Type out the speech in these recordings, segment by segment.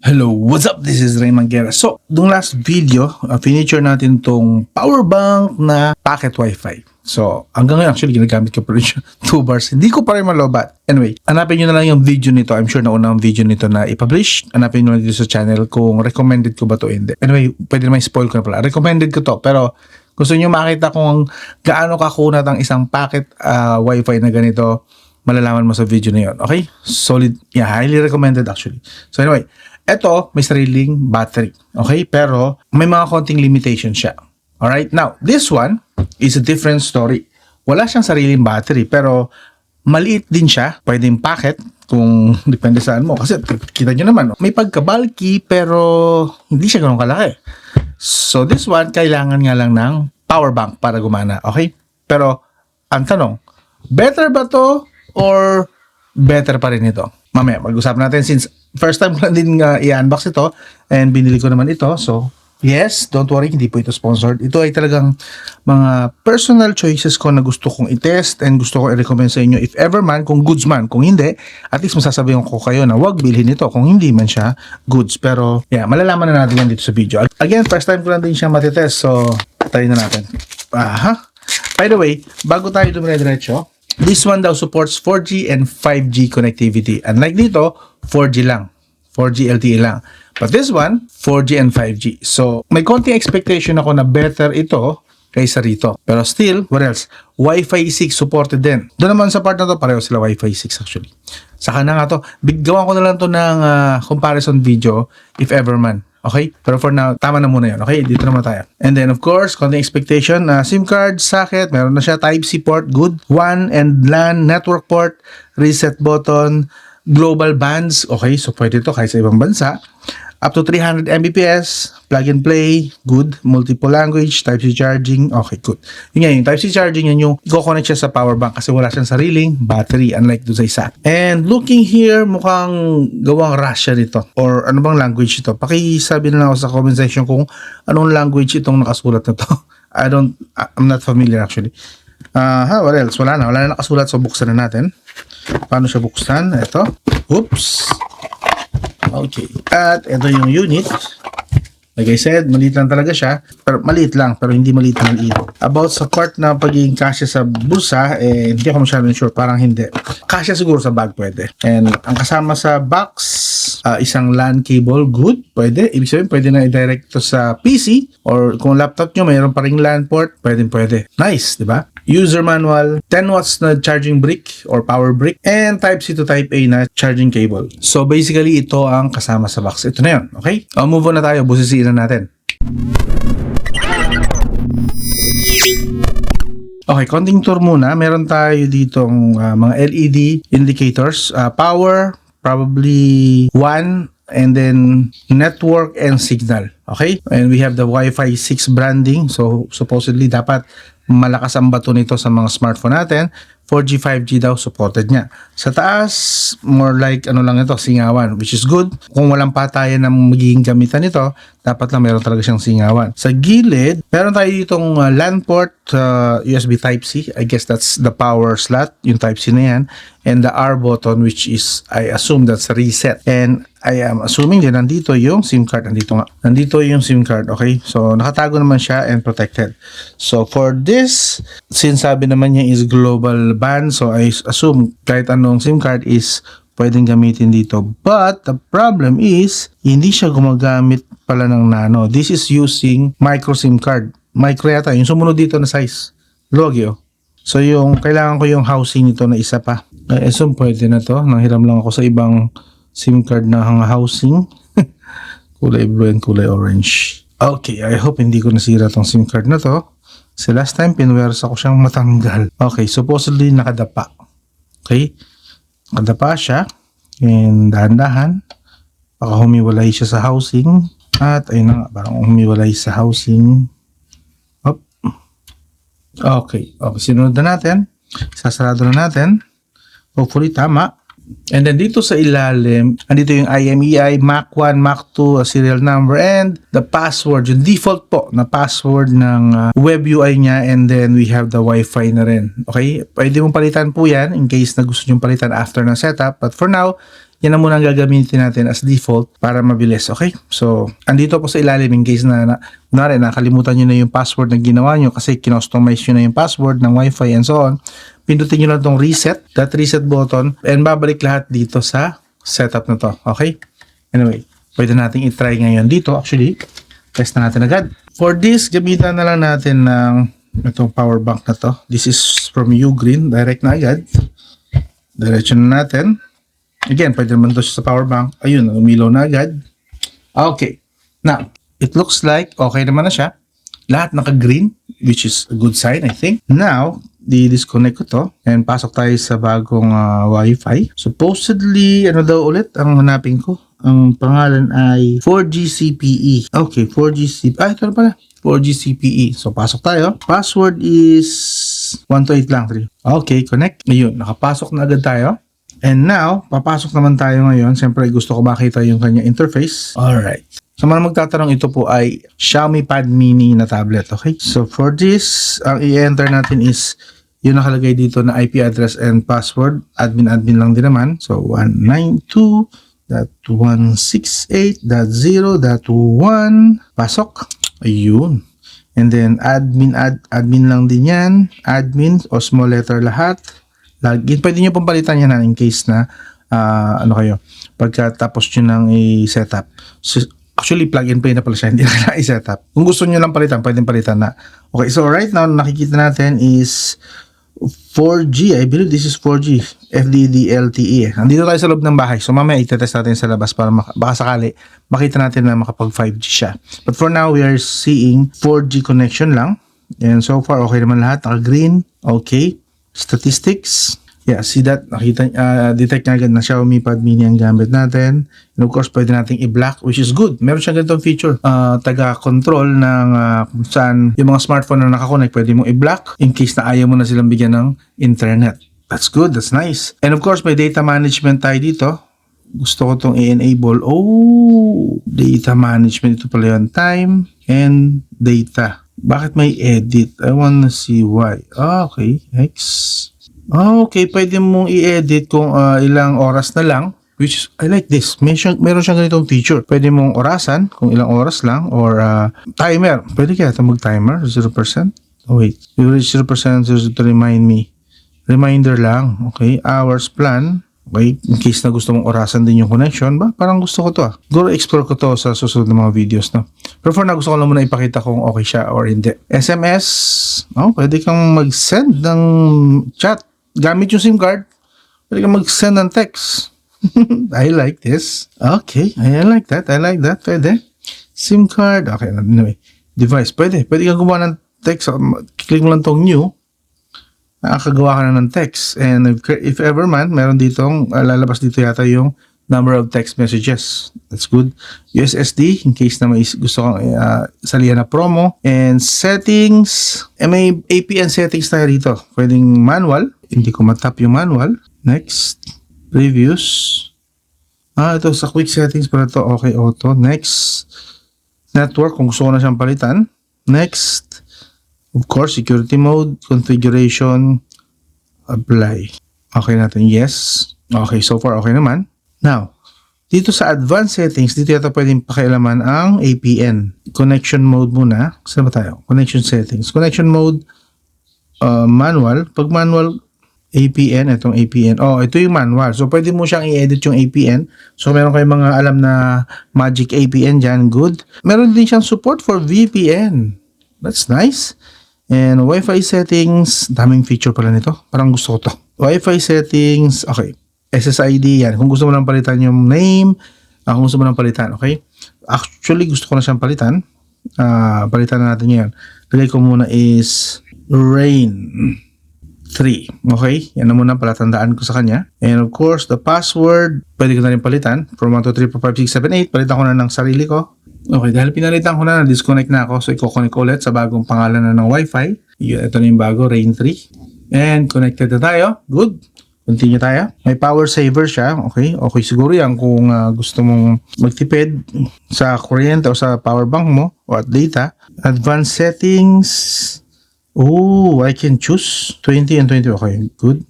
Hello, what's up? This is Raymond Guerra. So, dung last video, finiture natin tong power bank na pocket wifi. So, hanggang ngayon actually ginagamit ko pa rin siya 2 bars. Hindi ko pa rin malobat. Anyway, hanapin nyo na lang yung video nito. I'm sure nauna ang video nito na i-publish. Hanapin nyo na dito sa channel kung recommended ko ba to hindi. Anyway, pwede naman spoil ko na pala. Recommended ko to, pero gusto nyo makita kung gaano kakunat ang isang packet wifi na ganito, malalaman mo sa video na yun. Okay? Solid. Yeah, highly recommended actually. So anyway, eto, may sariling battery. Okay? Pero, may mga konting limitation siya. Alright? Now, this one is a different story. Wala siyang sariling battery, pero maliit din siya. Pwedeng packet, kung depende saan mo. Kasi, kita nyo naman, may pagka-bulky, pero hindi siya ganun kalaki. So, this one, kailangan nga lang ng power bank para gumana. Okay? Pero, ang tanong, better ba to or better pa rin ito? Mamaya, mag-usapan natin since first time ko lang din i-unbox ito and binili ko naman ito. So, yes, don't worry, hindi po ito sponsored. Ito ay talagang mga personal choices ko na gusto kong i-test and gusto ko i-recommend sa inyo if ever man, kung goods man. Kung hindi, at least masasabihin ko kayo na wag bilhin ito kung hindi man siya goods. Pero, yeah, malalaman na natin yan dito sa video. Again, first time ko lang din siya matitest. So, try na natin. By the way, bago tayo dumire-diretso, this one daw supports 4G and 5G connectivity. Unlike dito, 4G lang. 4G LTE lang. But this one, 4G and 5G. So, may konting expectation ako na better ito kaysa rito. Pero still, what else? Wi-Fi 6 supported din. Doon naman sa part na to, pareho sila Wi-Fi 6 actually. Saka na nga to. Gawan ko na lang to ng comparison video if ever man. Okay? Pero for now, tama na muna yun. Okay? Dito naman tayo. And then, of course, konting expectation. SIM card, socket, meron na siya. Type-C port, good. WAN and LAN, network port, reset button, global bands. Okay? So, pwede ito kahit sa ibang bansa. Up to 300 Mbps, plug and play, good. Multiple language, Type-C charging, okay, good. Yun nga, yung Type-C charging, yun yung i-connect siya sa power bank kasi wala siyang sariling battery unlike doon sa isa. And looking here, mukhang gawang Russia nito. Or ano bang language ito? Pakisabi na lang ako sa comment section kung anong language itong nakasulat na to. I'm not familiar actually. What else? Wala na nakasulat, so buksan na natin. Paano siya buksan? Ito. Oops. Okay. At ito yung unit. Like I said, maliit lang talaga siya. Pero maliit lang, pero hindi maliit na maliit. About sa part na pagiging kasya sa bulsa, hindi ako masyadong sure. Parang hindi. Kasya siguro sa bag pwede. And ang kasama sa box, isang LAN cable, good. Pwede. Ibig sabihin, pwede na i-direct to sa PC. Or kung laptop nyo, mayroon pa ring LAN port, pwede. Nice, di ba? User manual, 10 watts na charging brick or power brick, and Type-C to Type-A na charging cable. So basically, ito ang kasama sa box. Ito na yun, okay? Move on na tayo, busisiin na natin. Okay, konting tour muna. Meron tayo ditong mga LED indicators. Power, probably 1, and then network and signal. Okay? And we have the Wi-Fi 6 branding. So supposedly dapat malakas ang bato nito sa mga smartphone natin. 4G, 5G daw supported niya. Sa taas, more like ano lang ito, singawan, which is good. Kung walang patayan na magiging gamitan nito, dapat lang meron talaga siyang singawan. Sa gilid, meron tayo ditong LAN port, USB Type-C. I guess that's the power slot, yung Type-C na yan. And the R button, which is, I assume that's reset. And I am assuming din nandito yung SIM card. Nandito yung SIM card, okay? So, nakatago naman siya and protected. So, for this, since sabi naman niya is global band, so I assume kahit anong SIM card is pwedeng gamitin dito. But, the problem is, hindi siya gumagamit pala ng nano. This is using micro SIM card. Micro yata, yung sumunod dito na size. Luwag yun. So, kailangan ko yung housing nito na isa pa. I assume pwede na to. Nanghiram lang ako sa ibang SIM card na housing. Kulay blue and kulay orange. Okay, I hope hindi ko nasira tong SIM card na to. Kasi last time, pinwersa ko siyang matanggal. Okay, supposedly nakadapa. Okay, nakadapa siya. And dahan-dahan. Baka humiwalay siya sa housing. At ayun na nga, parang humiwalay sa housing. Op. Okay, sinunod na natin. Sasarado na natin. Hopefully tama. And then dito sa ilalim, andito yung IMEI, MAC1, MAC2, serial number, and the password, yung default po na password ng web UI niya, and then we have the Wi-Fi na rin. Okay? Pwede mong palitan po yan in case na gusto nyo palitan after ng setup. But for now, yan na muna ang gagamitin natin as default para mabilis, okay? So, andito po sa ilalim in case na nakalimutan nyo na yung password na ginawa nyo kasi kinostomize nyo na yung password ng Wi-Fi and so on. Pindutin nyo lang itong reset, that reset button, and babalik lahat dito sa setup na to, okay? Anyway, pwede natin i-try ngayon dito. Actually, test na natin agad. For this, gamitan na lang natin ng itong power bank na to. This is from Ugreen, direct na agad. Diretso na natin. Again, pwede naman ito sa power bank. Ayun, umilaw na agad. Okay. Now, it looks like okay naman na siya. Lahat naka-green, which is a good sign, I think. Now, di-disconnect ko to and pasok tayo sa bagong Wi-Fi. Supposedly, ano daw ulit ang hanapin ko? Ang pangalan ay 4G CPE. Okay, 4G CPE. Ah, ito na pala. 4G CPE. So, pasok tayo. Password is 128 lang. 3. Okay, connect. Ayun, nakapasok na agad tayo. And now, papasok naman tayo ngayon. Siyempre, gusto ko makita yung kanya interface. Alright. Sa mga magtatanong, ito po ay Xiaomi Pad Mini na tablet. Okay? So, for this, ang i-enter natin is yung nakalagay dito na IP address and password. Admin lang din naman. So, 192.168.0.1. Pasok. Ayun. And then, admin lang din yan. Admin o small letter lahat. Login. Pwede nyo pong palitan yan in case na pagkatapos nyo nang i-setup. So, actually, plug-in play na pala siya. Hindi na i-setup. Kung gusto nyo lang palitan, pwedeng palitan na. Okay, so right now, nakikita natin is 4G. I believe this is 4G. FDD-LTE. Andito tayo sa loob ng bahay. So, mamaya itetest natin sa labas para baka sakali makita natin na makapag 5G siya. But for now, we are seeing 4G connection lang. And so far, okay naman lahat. Naka-green. Okay. Statistics. Yeah, see that? Nakita, detect na agad na Xiaomi Pad Mini ang gamit natin. And of course, pwede nating i-block, which is good. Meron siyang ganitong feature. Taga-control ng kung saan yung mga smartphone na nakakonect, pwede mong i-block in case na ayaw mo na silang bigyan ng internet. That's good. That's nice. And of course, may data management tayo dito. Gusto ko itong i-enable. Oh, data management. Ito pala yung time and data. Bakit may edit? I wanna see why. Okay, next. Okay, pwede mong i-edit kung ilang oras na lang. Which I like this. Meron siyang ganitong feature. Pwede mong orasan kung ilang oras lang or timer. Pwede kaya ito mag-timer? 0%? Oh wait. You reach 0% to remind me. Reminder lang. Okay. Hours plan. Okay, in case na gusto mong orasan din yung connection, ba? Parang gusto ko to Guro explore ko to sa susunod na mga videos, no? Pero for na gusto ko lang muna ipakita kung okay siya or hindi. SMS, pwede kang mag-send ng chat. Gamit yung SIM card. Pwede kang mag-send ng text. I like this. Okay, I like that. Pwede. SIM card. Okay, anyway. Device, pwede. Pwede kang gumawa ng text. Click mo lang tong new. Nakakagawa ka na ng text. And if ever man, meron ditong, lalabas dito yata yung number of text messages. That's good. USSD, in case na may gusto kang salihan na promo. And settings, may APN settings tayo dito. Pwedeng manual. Hindi ko matap yung manual. Next. Previews. Ito sa quick settings pala to. Okay, auto. Next. Network, kung gusto ko na siyang palitan. Next. Of course, security mode, configuration, apply. Okay natin, yes. Okay, so far okay naman. Now, dito sa advanced settings, dito yata pwedeng pakialaman ang APN. Connection mode muna. Saan ba tayo? Connection settings. Connection mode, manual. Pag manual, APN, itong APN. Ito yung manual. So, pwede mo siyang i-edit yung APN. So, meron kayong mga alam na magic APN dyan. Good. Meron din siyang support for VPN. That's nice. And Wi-Fi settings, daming feature pala nito. Parang gusto ko to. Wi-Fi settings, okay. SSID, yan. Kung gusto mo lang palitan yung name, kung gusto mo lang palitan, okay? Actually, gusto ko na siyang palitan. Palitan na natin yan. Lagay ko muna is Rain 3. Okay? Yan na muna palatandaan ko sa kanya. And of course, the password, pwede ko na rin palitan. From 1, 2, 3, 4, 5, 6, 7, 8. Palitan ko na ng sarili ko. Okay, dahil pinalitan ko na, disconnect na ako. So, i-connect ulit sa bagong pangalan na ng Wi-Fi. Ito na yung bago, Rain 3. And connected na tayo. Good. Continue tayo. May power saver siya. Okay, okay siguro yan kung gusto mong magtipid sa kuryente o sa power bank mo o at data. Advanced settings. I can choose 20 and 20. Okay, good.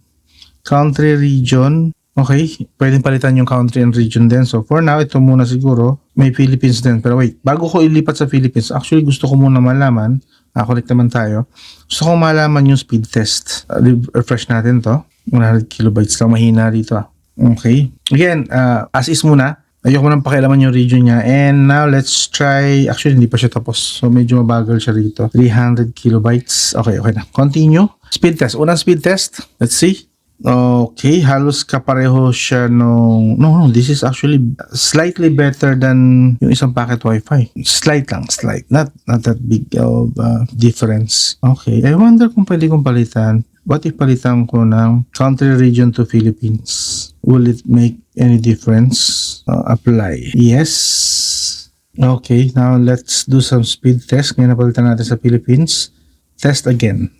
Country, region. Okay, pwedeng palitan yung country and region din. So for now, ito muna siguro. May Philippines din. Pero wait, bago ko ilipat sa Philippines, actually gusto ko muna malaman, connect naman tayo. Gusto ko malaman yung speed test. Refresh natin to. 100 kilobytes lang, mahina dito. Okay. Again, as is muna. Ayoko nang pakialaman yung region niya. And now, let's try. Actually, hindi pa siya tapos. So, medyo mabagal siya rito. 300 kilobytes. Okay na. Continue. Speed test. Unang speed test. Let's see. Okay, halos kapareho siya nung... No, this is actually slightly better than yung isang packet Wi-Fi. Slight. Not that big of difference. Okay, I wonder kung pwede kong palitan. What if palitan ko ng country region to Philippines? Will it make any difference? Apply. Yes. Okay, now let's do some speed test. Ngayon napalitan natin sa Philippines. Test again.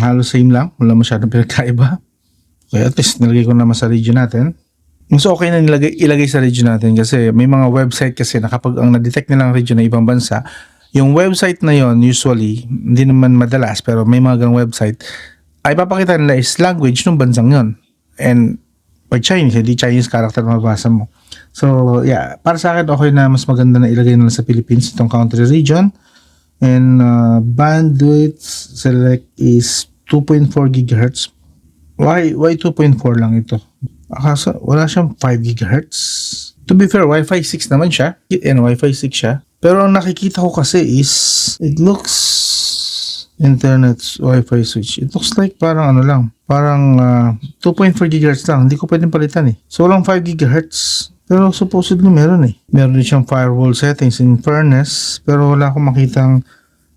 Halos same lang. Wala masyadong pinagkaiba. Okay, at least nilagay ko naman sa region natin. Mas okay na ilagay sa region natin kasi may mga website kasi na kapag ang na-detect nilang region ng ibang bansa, yung website na yon usually, hindi naman madalas pero may mga ganong website, ay papakita nila is language ng bansang yon. And pag Chinese, hindi Chinese character na mabasa mo. So yeah, para sa akin okay na mas maganda na ilagay nila sa Philippines itong country region. And bandwidth select is 2.4 GHz. Why 2.4 lang ito? Kasi wala siyang 5 GHz. To be fair, Wi-Fi 6 naman siya. And Wi-Fi 6 siya. Pero ang nakikita ko kasi is it looks internet Wi-Fi switch. It looks like parang ano lang. Parang 2.4 GHz lang. Hindi ko pwedeng palitan eh. So walang 5 GHz. Pero supposedly meron eh. Meron din siyang firewall settings in fairness. Pero wala akong makitang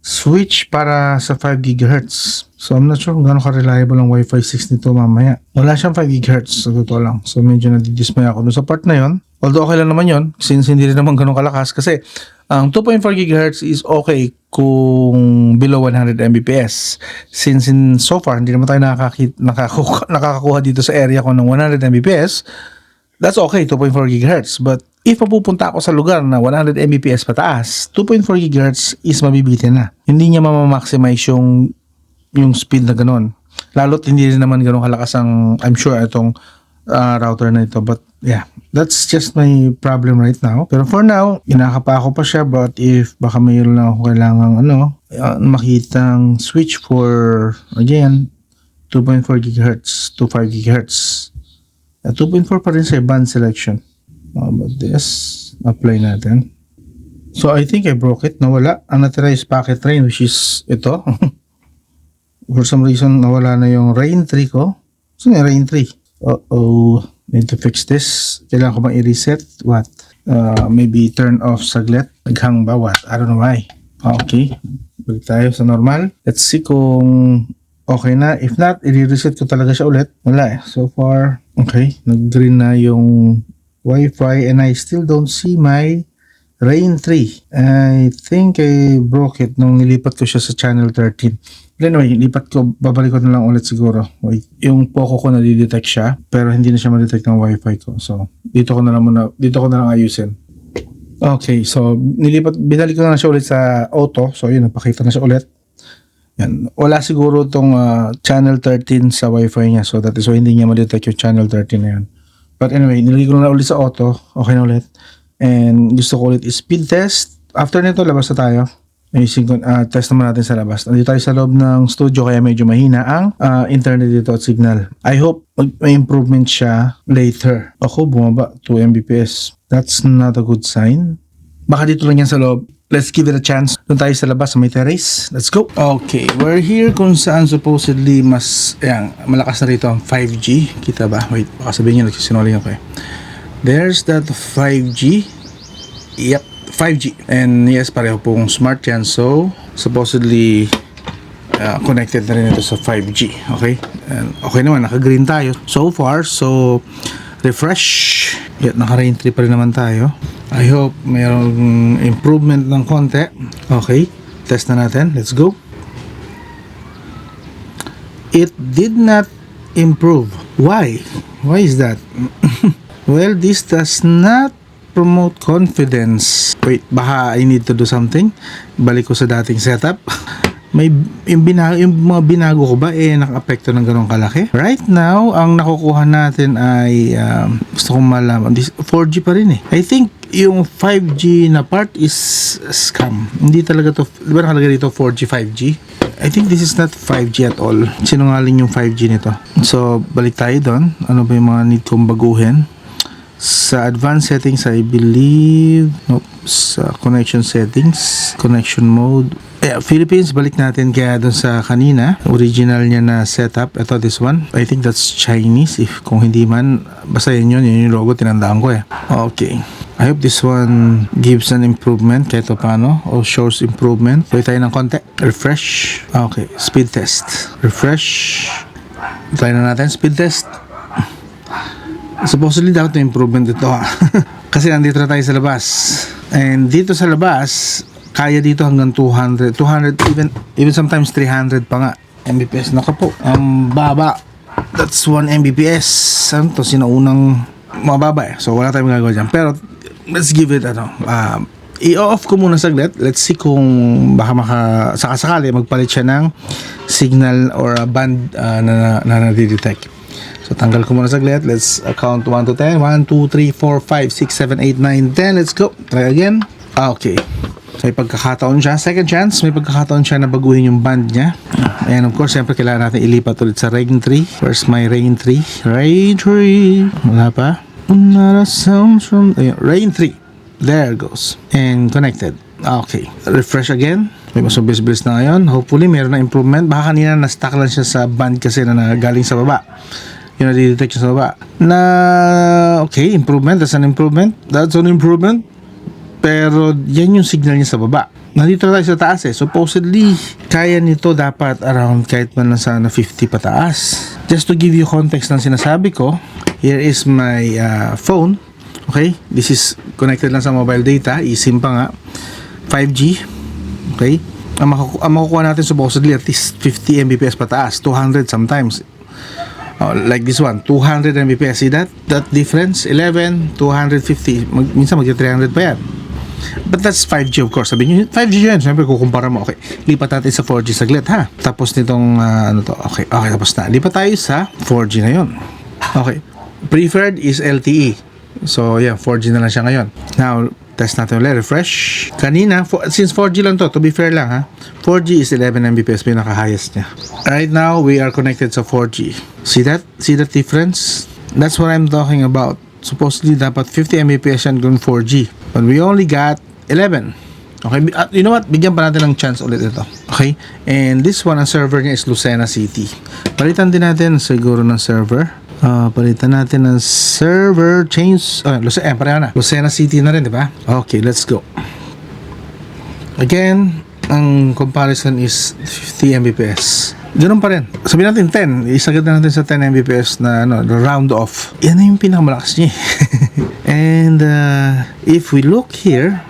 switch para sa 5 GHz. So I'm not sure kung gaano ka-reliable ang Wi-Fi 6 nito mamaya. Wala siyang 5 GHz sa totoo lang. So medyo nadidismay ako dun sa part na yon. Although okay lang naman yon since hindi rin naman ganun kalakas. Kasi ang 2.4 GHz is okay kung below 100 Mbps. Since so far hindi naman tayo nakakakuha dito sa area ko ng 100 Mbps. That's okay, 2.4 GHz. But if mapupunta ako sa lugar na 100 Mbps pataas, 2.4 GHz is mabibitin na. Hindi niya maximize yung speed na ganon. Lalo't hindi rin naman ganon kalakas ang, I'm sure, itong router na ito. But yeah, that's just my problem right now. Pero for now, inakapa ko pa siya. But if baka mayroon lang ako kailangang makitang switch for, again, 2.4 GHz to 5 GHz. 2.4 pa rin sa band selection. How about this? Apply natin. So I think I broke it. Nawala. Ang natira is packet rain, which is ito. For some reason, nawala na yung rain 3 ko. So yung rain 3. Uh-oh. Need to fix this. Kailangan ko bang i-reset? What? Maybe turn off saglit. Naghang ba? What? I don't know why. Okay. Balik tayo sa normal. Let's see kung okay na. If not, i-reset ko talaga siya ulit. Wala eh. So far, okay. Nag-green na yung Wi-Fi and I still don't see my Rain 3. I think I broke it nung nilipat ko siya sa channel 13. Anyway, lipat ko, babalik ko na lang ulit siguro. Wait, yung Poco ko na-detect siya, pero hindi na siya ma-detect ng Wi-Fi ko. So, dito ko na lang ayusin. Okay, so binalik ko na siya ulit sa auto. So, yun, napakita na siya ulit. Yan. Wala siguro tong channel 13 sa Wi-Fi niya. So, that is why hindi niya ma-detect yung channel 13 na yan. But anyway, nilagay ko na ulit sa auto. Okay na ulit. And gusto ko ulit speed test. After nito, labas na tayo. Test naman natin sa labas. Nandito tayo sa loob ng studio kaya medyo mahina ang internet dito at signal. I hope may improvement siya later. Ako, bumaba 2 Mbps. That's not a good sign. Baka dito lang yan sa loob. Let's give it a chance. Doon tayo sa labas sa may terrace. Let's go. Okay, we're here kung saan supposedly malakas na rito ang 5G. Kita ba? Wait, baka sabihin nyo nagsisinungaling ako eh. There's that 5G. Yep, 5G. And yes, pareho pong smart yan. So, supposedly connected na rin ito sa 5G. Okay? And okay naman, naka-green tayo so far. So, refresh. Yet, naka-rain 3 pa rin naman tayo. I hope mayroong improvement ng konti. Okay, test na natin. Let's go. It did not improve. Why? Why is that? Well, this does not promote confidence. Wait, baka I need to do something. Balik ko sa dating setup. yung mga binago ko ba naka-apekto ng ganun kalaki? Right now, ang nakukuha natin ay gusto kong malaman, 4G pa rin eh. I think yung 5G na part is scam. Hindi talaga to, di ba nakalagay dito 4G, 5G? I think this is not 5G at all. Sinungaling yung 5G nito. So, balik tayo doon. Ano ba yung mga need kong baguhin? Sa advanced settings, I believe, nope, sa connection settings, connection mode. Philippines, balik natin kaya dun sa kanina, original niya na setup. Ito, this one. I think that's Chinese. If kung hindi man, basta yun yung logo, tinandaan ko eh. Okay. I hope this one gives an improvement kahit paano, or shows improvement. Pwede tayo ng konti. Refresh. Okay. Speed test. Refresh. Try na natin. Speed test. Supposedly dapat na improvement ito ha. Kasi nandito na tayo sa labas. And dito sa labas, kaya dito hanggang 200, even sometimes 300 pa nga Mbps. Naka po, ang baba. That's 1 Mbps. Ano to? Sinaunang mababa eh. So wala tayong magagawa dyan. Pero let's give it i-off ko muna saglit. Let's see kung baka sakasakali magpalit siya ng signal or a band na nadidetect. So, tanggal ko muna saglit. Let's count 1 to 10. 1, 2, 3, 4, 5, 6, 7, 8, 9, 10. Let's go. Try again. Okay. May pagkakataon siya. Second chance. May pagkakataon siya na baguhin yung band niya. And of course, siyempre kailangan natin ilipat ulit sa Rain 3. Where's my Rain 3? Rain 3. Wala pa. Not a sound from... Ayun. Rain 3. There goes. And connected. Okay. Refresh again. May mas bilis na ngayon. Hopefully, meron na improvement. Baka kanina na-stuck lang siya sa band kasi na nagaling sa baba. Yung na-detect sa baba na okay, improvement, that's an improvement, pero yan yung signal niya sa baba. Nandito tayo sa taas eh, supposedly kaya nito dapat around kahit man lang sana 50 pataas. Just to give you context ng sinasabi ko, here is my phone. Okay, this is connected lang sa mobile data, eSIM pa nga, 5G. Okay, ang makukuha natin supposedly at least 50 Mbps pataas, 200 sometimes. Like this one, 200 Mbps. See that difference? 11, 250. Minsan mag-300 pa yan. But that's 5G of course. Sabi nyo, 5G yan. Siyempre, kukumpara mo. Okay, lipat natin sa 4G saglit ha. Tapos nitong, ano to? Okay, tapos na. Lipat tayo sa 4G na yun. Okay, preferred is LTE. So, yeah, 4G na lang siya ngayon. Now, test natin ulit. Refresh. Kanina, since 4G lang to be fair lang ha. 4G is 11 Mbps, pinaka-highest niya. Right now, we are connected sa 4G. See that? See that difference? That's what I'm talking about. Supposedly, dapat 50 Mbps yan kung 4G. But we only got 11. Okay, you know what? Bigyan pa natin ng chance ulit ito. Okay? And this one, ang server niya is Lucena City. Palitan din natin siguro ng server. Palitan natin ng server. Change. Pareho na. Lucena City na rin, di ba? Okay, let's go. Again, ang comparison is 50 Mbps. Ganun pa rin. Sabihin natin 10. Isagad na natin sa 10 Mbps na round off. Yan na yung pinakamalakas niya. And if we look here,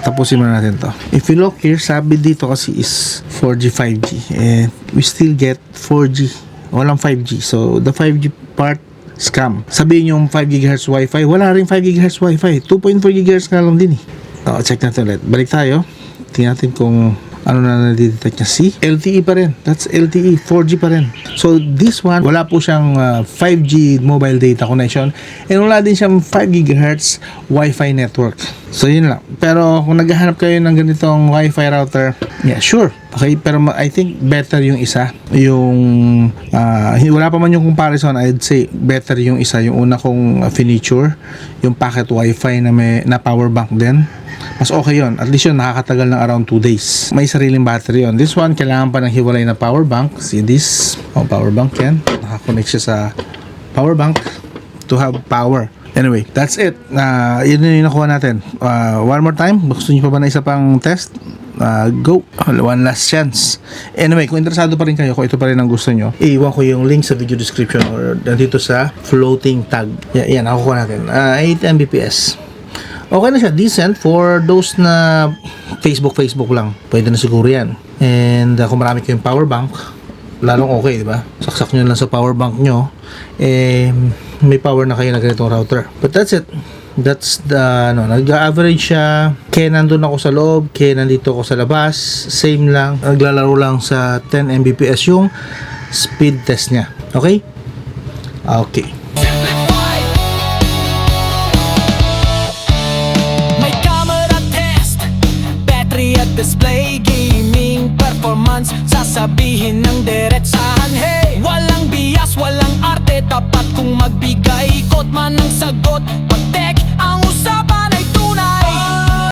tapusin muna natin to. If we look here, sabi dito kasi is 4G, 5G. And we still get 4G. Walang 5G. So, the 5G part, scam. Sabihin yung 5 GHz Wi-Fi, wala rin 5 GHz Wi-Fi. 2.4 GHz nga lang din eh. Check natin ulit. Balik tayo. Tingnan natin kung ano na nadidetect niya. See? LTE pa rin. That's LTE. 4G pa rin. So, this one, wala po siyang 5G mobile data connection. And wala din siyang 5 GHz Wi-Fi network. So, yun lang. Pero, kung naghahanap kayo ng ganitong Wi-Fi router, yeah, sure. Okay, pero I think better yung isa. Yung, wala pa man yung comparison, I'd say better yung isa. Yung una kong furniture, yung packet Wi-Fi na power bank din. Mas okay yun. At least yun, nakakatagal ng around 2 days. May sariling battery yun. This one, kailangan pa ng hiwalay na power bank. See this? Power bank yan. Nakakonect siya sa power bank to have power. Anyway, that's it. Yun yung nakuha natin. One more time. Gusto nyo pa ba na isa pang test? Go. One last chance. Anyway, kung interesado pa rin kayo, kung ito pa rin ang gusto nyo, iwan ko yung link sa video description or dito sa floating tag. Yan, nakukuha natin. 8 Mbps. Okay na siya, decent for those na Facebook lang. Pwede na siguro yan. And kung marami kayong power bank, lalong okay, di ba? Saksak nyo lang sa power bank nyo, may power na kayo na ganitong router. But that's it. That's the, nag-average siya. Kaya nandun ako sa loob, kaya nandito ako sa labas. Same lang. Naglalaro lang sa 10 Mbps yung speed test niya. Okay? Okay. May camera test, battery at display, gaming performance, sasabihin ng diretsahan. Hey, walang bias, walang arte, tapat kung magbigay ikot man ng sagot.